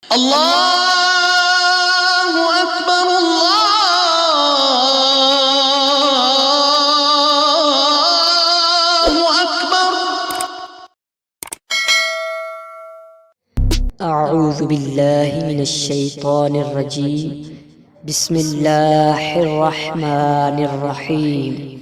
الله أكبر الله أكبر. أعوذ بالله من الشيطان الرجيم. بسم الله الرحمن الرحيم.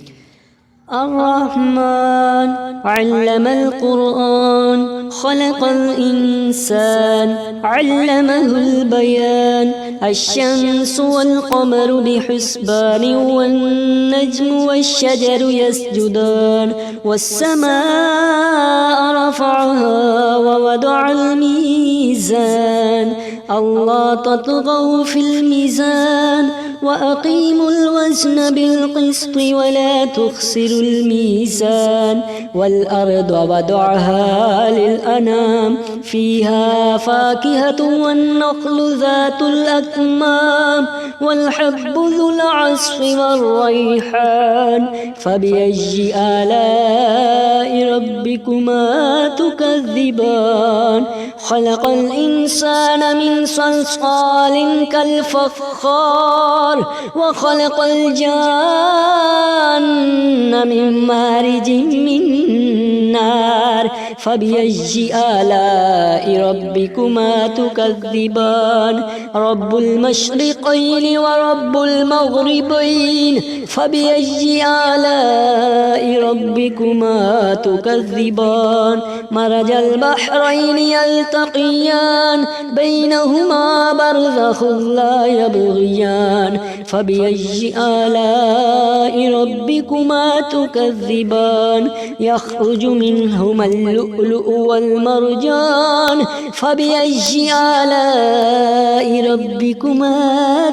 الرحمن علم القرآن خلق الإنسان علمه البيان. الشمس والقمر بحسبان والنجم والشجر يسجدان والسماء رفعها ووضع الميزان ألا تطغوا في الميزان وأقيموا الوزن بالقسط ولا تخسروا الميزان. والأرض وضعها للأنام فيها فاكهة والنخل ذات الأكمام والحب ذو العصف والريحان. فبأي آلاء ربكما تكذبان؟ خلق الإنسان من صلصال كالفخار وخلق الجان من مارج من نار. فبأي آلاء ربكما تكذبان؟ رب المشرقين ورب المغربين. فبأي آلاء ربكما تكذبان؟ مرج البحرين يلتقيان بينهما برزخ لا يبغيان. فبأي آلاء ربكما تكذبان؟ يخرج منهما اللؤلؤ والمرجان. فبأي آلاء ربكما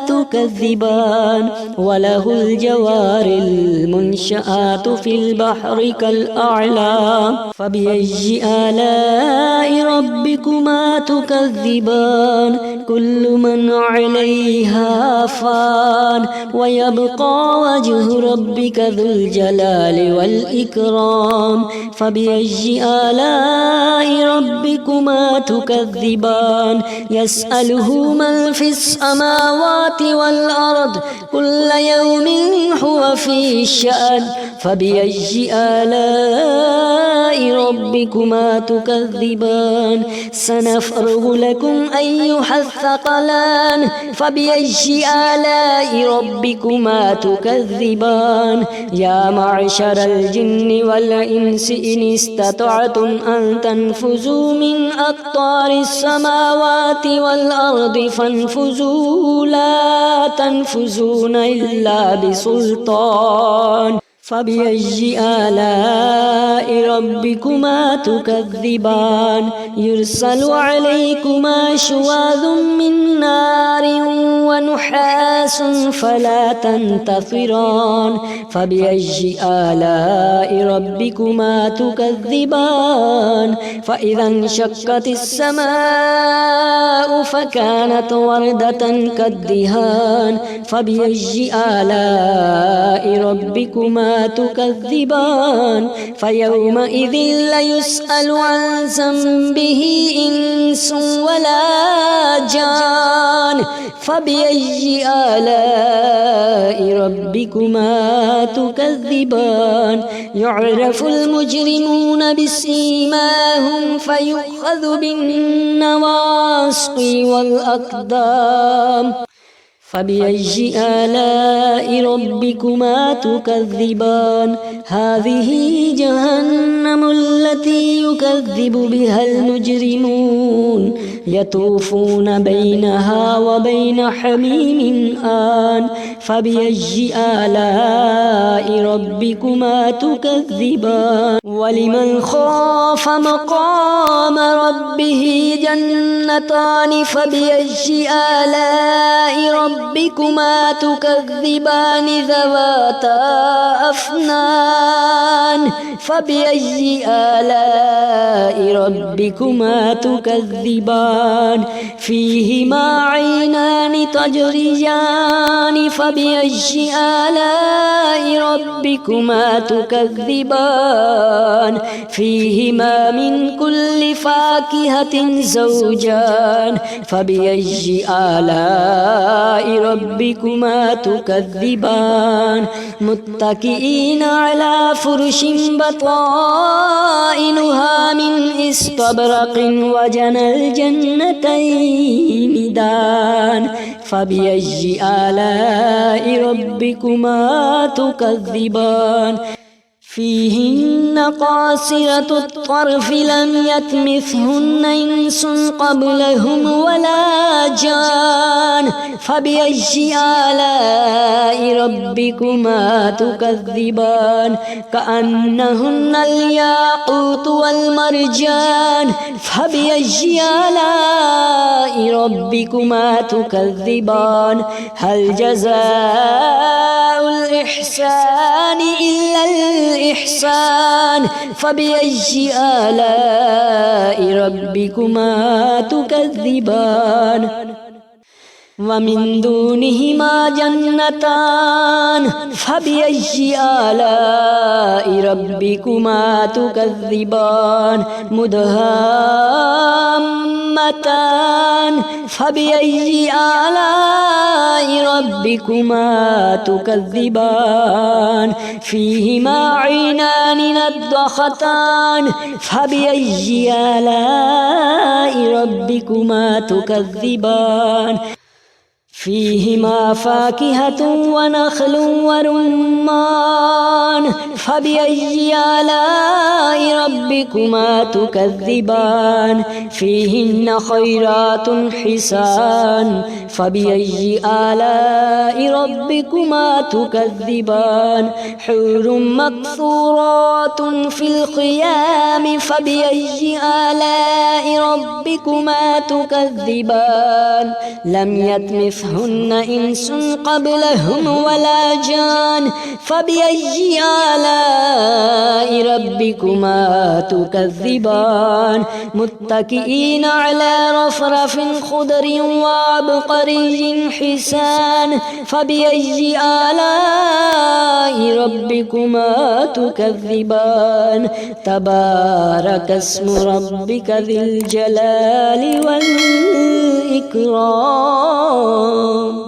تكذبان؟ وله الجوار المنشآت في البحر كالأعلام. فبأي آلاء ربكما تكذبان؟ كل من عليها فان ويبقى وجه ربك ذو الجلال والإكرام. فبأي آلاء ربكما تكذبان؟ يسأله من في السماوات والأرض كل يوم هو في شأن. فبأي آلاء ربكما تكذبان؟ سنفرغ لكم أيها الثقلان. فبأي آلاء ربكما تكذبان؟ يا معشر الجن والإنس إن استطعتم أن تنفذوا من أقطار السماوات والأرض فانفذوا لا تنفذون إلا بسلطان. فبأي آلاء ربكما تكذبان؟ يرسل عليكما شواظ من نار ونحاس فلا تنتصران. فبأي آلاء ربكما تكذبان؟ فإذا انشقت السماء فكانت وردة كالدهان. فبأي آلاء ربكما تكذبان؟ فيومئذ ليسأل عن ذنبه إنس ولا جان. فبأي آلاء ربكما تكذبان؟ يعرف المجرمون بسيماهم فيؤخذ بالنواصي والأقدام. فبأي آلاء ربكما تكذبان؟ هذه جهنم التي يكذب بها المجرمون يطوفون بينها وبين حميم آن. فبأي آلاء ربكما تكذبان؟ ولمن خاف مقام ربه جنتان. فبأي آلاء ربكما ربكما تكذبان ذواتا أفنان فبأي آلاء ربكما تكذبان فيهما عينان تجريان فبأي آلاء ربكما تكذبان فيهما من كل فاكهة زوجان فبأي آلاء ربكما تكذبان متكئين على فرش بطائنها من استبرق وجنى الجنتين دان فبأي آلاء ربكما تكذبان فيهن قاصرة الطرف لم يطمثهن إنس قبلهم ولا جان فبأي آلاء ربكما تكذبان كأنهن الياقوت والمرجان فبأي آلاء ربكما تكذبان هل جزاء الإحسان إلا الإحسان فبأي آلاء ربكما تكذبان ومن دونهما جنتان فبأي آلاء ربكما تكذبان مدهامتان فبأي آلاء ربكما تكذبان فيهما عينان نضختان فبأي آلاء ربكما تكذبان فيهما فاكهة ونخل ورمان فبأي آلاء ربكما تكذبان فيهن خيرات حسان فبأي آلاء ربكما تكذبان حور مقصورات في الخيام فبأي آلاء ربكما تكذبان لم يطمثهن إنس قبلهم ولا جان فبأي آلاء ربكما تكذبان متكئين على رفرف خضر وعبقري حسان فبأي آلاء ربكما تكذبان تبارك اسم ربك ذي الجلال والإكرام